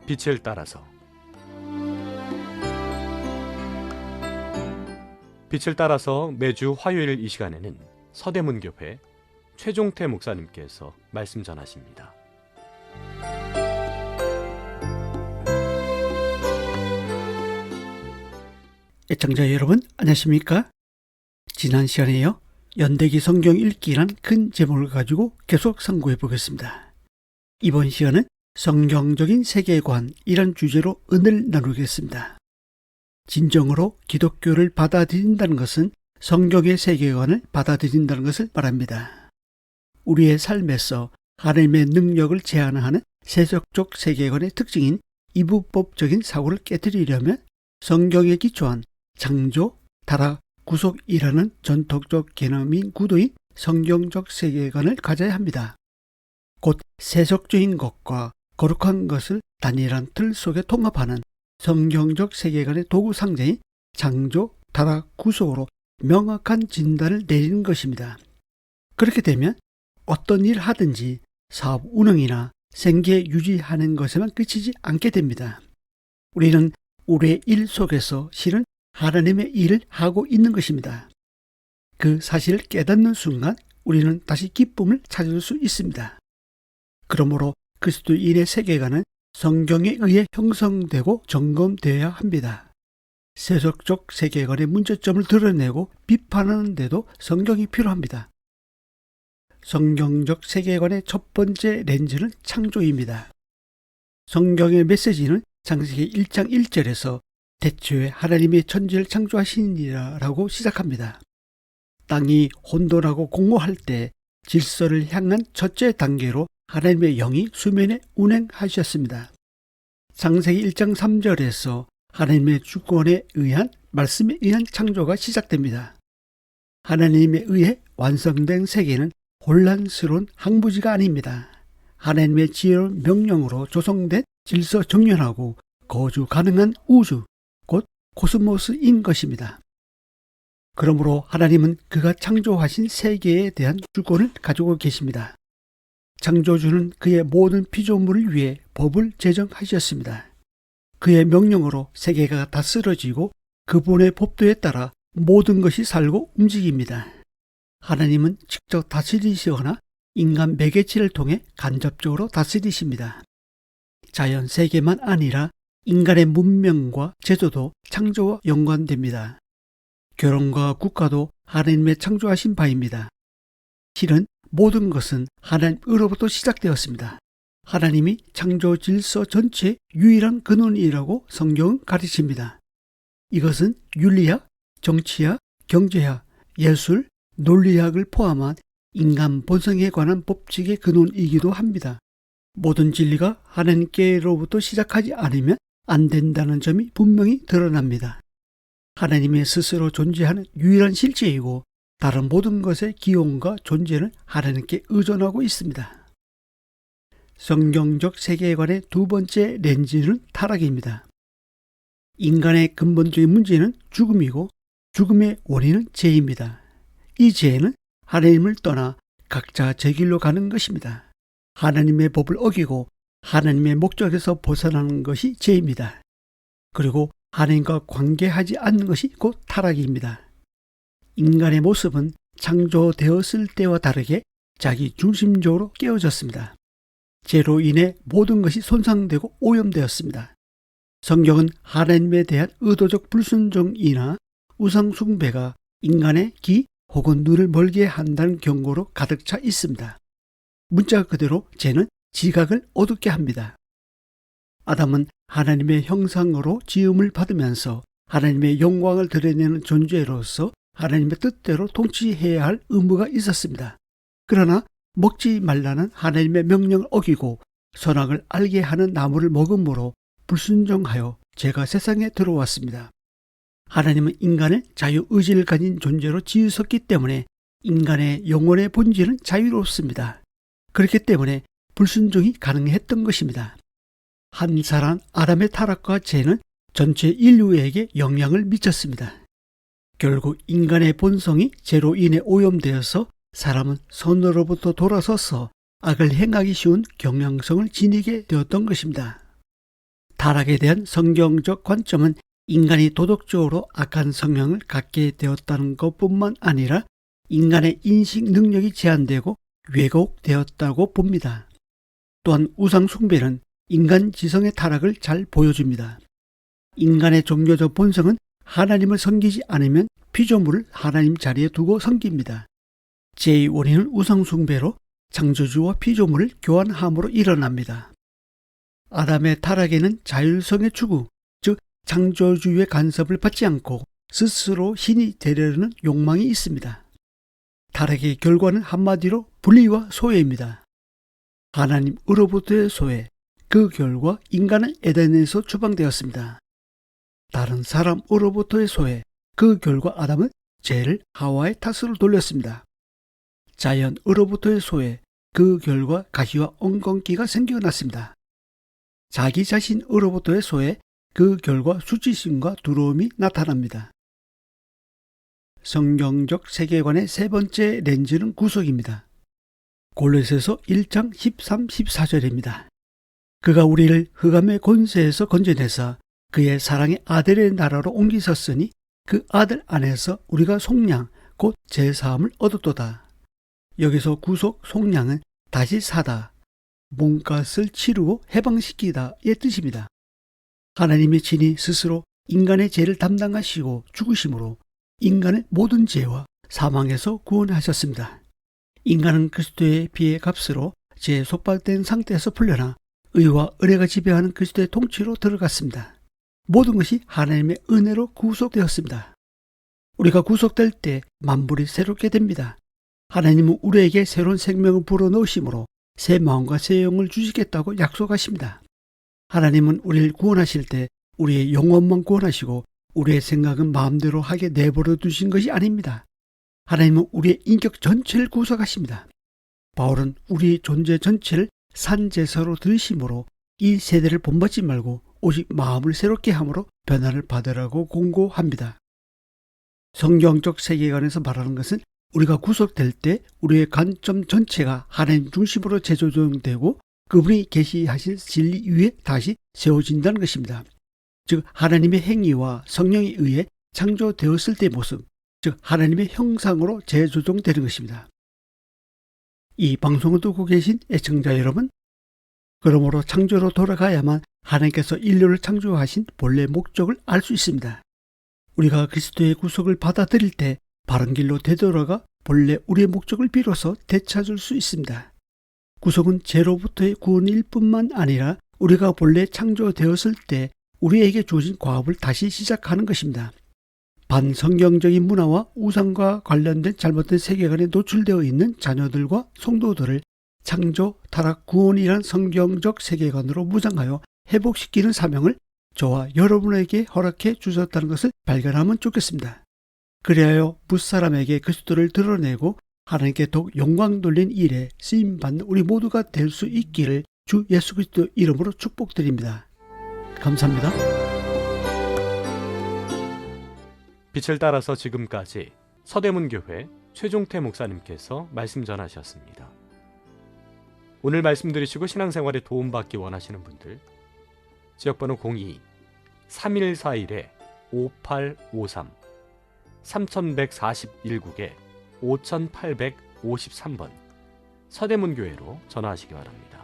빛을 따라서. 빛을 따라서 매주 화요일 이 시간에는 서대문교회 최종태 목사님께서 말씀 전하십니다. 애청자 여러분, 안녕하십니까? 지난 시간에요, 연대기 성경 읽기란 큰 제목을 가지고 계속 상고해 보겠습니다. 이번 시간은 성경적인 세계관이란 주제로 은혜를 나누겠습니다. 진정으로 기독교를 받아들인다는 것은 성경의 세계관을 받아들인다는 것을 말합니다. 우리의 삶에서 하나님의 능력을 제한하는 세속적 세계관의 특징인 이분법적인 사고를 깨뜨리려면 성경에 기초한 창조, 타락, 구속이라는 전통적 개념인 구도인 성경적 세계관을 가져야 합니다. 곧 세속적인 것과 거룩한 것을 단일한 틀 속에 통합하는 성경적 세계관의 도구 상자인 창조, 타락, 구속으로 명확한 진단을 내리는 것입니다. 그렇게 되면 어떤 일을 하든지 사업 운영이나 생계 유지하는 것에만 그치지 않게 됩니다. 우리는 우리의 일 속에서 실은 하나님의 일을 하고 있는 것입니다. 그 사실을 깨닫는 순간 우리는 다시 기쁨을 찾을 수 있습니다. 그러므로 그리스도인의 세계관은 성경에 의해 형성되고 점검되어야 합니다. 세속적 세계관의 문제점을 드러내고 비판하는 데도 성경이 필요합니다. 성경적 세계관의 첫 번째 렌즈는 창조입니다. 성경의 메시지는 창세기 1장 1절에서 태초에 하나님이 천지를 창조하시니라 라고 시작합니다. 땅이 혼돈하고 공허할 때 질서를 향한 첫째 단계로 하나님의 영이 수면에 운행하셨습니다. 창세기 1장 3절에서 하나님의 주권에 의한 말씀에 의한 창조가 시작됩니다. 하나님에 의해 완성된 세계는 혼란스러운 항무지가 아닙니다. 하나님의 지혜로운 명령으로 조성된 질서 정연하고 거주 가능한 우주, 곧 코스모스인 것입니다. 그러므로 하나님은 그가 창조하신 세계에 대한 주권을 가지고 계십니다. 창조주는 그의 모든 피조물을 위해 법을 제정하셨습니다. 그의 명령으로 세계가 다스려지고 그분의 법도에 따라 모든 것이 살고 움직입니다. 하나님은 직접 다스리시거나 인간 매개체를 통해 간접적으로 다스리십니다. 자연 세계만 아니라 인간의 문명과 제도도 창조와 연관됩니다. 결혼과 국가도 하나님의 창조하신 바입니다. 실은 모든 것은 하나님으로부터 시작되었습니다. 하나님이 창조 질서 전체의 유일한 근원이라고 성경은 가르칩니다. 이것은 윤리학, 정치학, 경제학, 예술, 논리학을 포함한 인간 본성에 관한 법칙의 근원이기도 합니다. 모든 진리가 하나님께로부터 시작하지 않으면 안 된다는 점이 분명히 드러납니다. 하나님의 스스로 존재하는 유일한 실체이고 다른 모든 것의 기원과 존재는 하나님께 의존하고 있습니다. 성경적 세계관의 두 번째 렌즈는 타락입니다. 인간의 근본적인 문제는 죽음이고 죽음의 원인은 죄입니다. 이 죄는 하나님을 떠나 각자 제 길로 가는 것입니다. 하나님의 법을 어기고 하나님의 목적에서 벗어나는 것이 죄입니다. 그리고 하나님과 관계하지 않는 것이 곧 타락입니다. 인간의 모습은 창조되었을 때와 다르게 자기 중심적으로 깨어졌습니다. 죄로 인해 모든 것이 손상되고 오염되었습니다. 성경은 하나님에 대한 의도적 불순종이나 우상 숭배가 인간의 귀 혹은 눈을 멀게 한다는 경고로 가득 차 있습니다. 문자 그대로 죄는 지각을 어둡게 합니다. 아담은 하나님의 형상으로 지음을 받으면서 하나님의 영광을 드러내는 존재로서 하나님의 뜻대로 통치해야 할 의무가 있었습니다. 그러나 먹지 말라는 하나님의 명령을 어기고 선악을 알게 하는 나무를 먹음으로 불순종하여 죄가 세상에 들어왔습니다. 하나님은 인간을 자유의지를 가진 존재로 지으셨기 때문에 인간의 영혼의 본질은 자유롭습니다. 그렇기 때문에 불순종이 가능했던 것입니다. 한 사람 아담의 타락과 죄는 전체 인류에게 영향을 미쳤습니다. 결국 인간의 본성이 죄로 인해 오염되어서 사람은 선으로부터 돌아서서 악을 행하기 쉬운 경향성을 지니게 되었던 것입니다. 타락에 대한 성경적 관점은 인간이 도덕적으로 악한 성향을 갖게 되었다는 것뿐만 아니라 인간의 인식 능력이 제한되고 왜곡되었다고 봅니다. 또한 우상 숭배는 인간 지성의 타락을 잘 보여줍니다. 인간의 종교적 본성은 하나님을 섬기지 않으면 피조물을 하나님 자리에 두고 섬깁니다. 죄의 원인은 우상 숭배로 창조주와 피조물을 교환함으로 일어납니다. 아담의 타락에는 자율성의 추구, 즉 창조주의 간섭을 받지 않고 스스로 신이 되려는 욕망이 있습니다. 타락의 결과는 한마디로 분리와 소외입니다. 하나님으로부터의 소외, 그 결과 인간은 에덴에서 추방되었습니다. 다른 사람으로부터의 소외, 그 결과 아담은 죄를 하와의 탓으로 돌렸습니다. 자연으로부터의 소외, 그 결과 가시와 엉겅퀴가 생겨났습니다. 자기 자신으로부터의 소외, 그 결과 수치심과 두려움이 나타납니다. 성경적 세계관의 세 번째 렌즈는 구속입니다. 골로새서 1장 13, 14절입니다. 그가 우리를 흑암의 권세에서 건져내사 그의 사랑의 아들의 나라로 옮기셨으니 그 아들 안에서 우리가 속량 곧 제사함을 얻었도다. 여기서 구속, 속량은 다시 사다, 몸값을 치르고 해방시키다의 뜻입니다. 하나님의 친히 스스로 인간의 죄를 담당하시고 죽으심으로 인간의 모든 죄와 사망에서 구원하셨습니다. 인간은 그리스도의 피의 값으로 죄에 속박된 상태에서 풀려나 의와 은혜가 지배하는 그리스도의 통치로 들어갔습니다. 모든 것이 하나님의 은혜로 구속되었습니다. 우리가 구속될 때 만물이 새롭게 됩니다. 하나님은 우리에게 새로운 생명을 불어넣으심으로 새 마음과 새 영을 주시겠다고 약속하십니다. 하나님은 우리를 구원하실 때 우리의 영혼만 구원하시고 우리의 생각은 마음대로 하게 내버려 두신 것이 아닙니다. 하나님은 우리의 인격 전체를 구속하십니다. 바울은 우리의 존재 전체를 산제사로 들으심으로 이 세대를 본받지 말고 오직 마음을 새롭게 함으로 변화를 받으라고 공고합니다. 성경적 세계관에서 말하는 것은 우리가 구속될 때 우리의 관점 전체가 하나님 중심으로 재조정되고 그분이 계시하실 진리 위에 다시 세워진다는 것입니다. 즉 하나님의 행위와 성령에 의해 창조되었을 때의 모습, 즉 하나님의 형상으로 재조정되는 것입니다. 이 방송을 듣고 계신 애청자 여러분, 그러므로 창조로 돌아가야만 하나님께서 인류를 창조하신 본래 목적을 알 수 있습니다. 우리가 그리스도의 구속을 받아들일 때 바른 길로 되돌아가 본래 우리의 목적을 비로소 되찾을 수 있습니다. 구속은 죄로부터의 구원일 뿐만 아니라 우리가 본래 창조되었을 때 우리에게 주어진 과업을 다시 시작하는 것입니다. 반성경적인 문화와 우상과 관련된 잘못된 세계관에 노출되어 있는 자녀들과 성도들을 창조, 타락, 구원이란 성경적 세계관으로 무장하여 회복시키는 사명을 저와 여러분에게 허락해 주셨다는 것을 발견하면 좋겠습니다. 그리하여 뭇사람에게 그리스도를 드러내고 하나님께 더욱 영광 돌린 일에 쓰임받는 우리 모두가 될 수 있기를 주 예수 그리스도 이름으로 축복드립니다. 감사합니다. 빛을 따라서 지금까지 서대문교회 최종태 목사님께서 말씀 전하셨습니다. 오늘 말씀 들으시고 신앙생활에 도움받기 원하시는 분들 지역번호 02-3141-5853 3141국에 5853번 서대문교회로 전화하시기 바랍니다.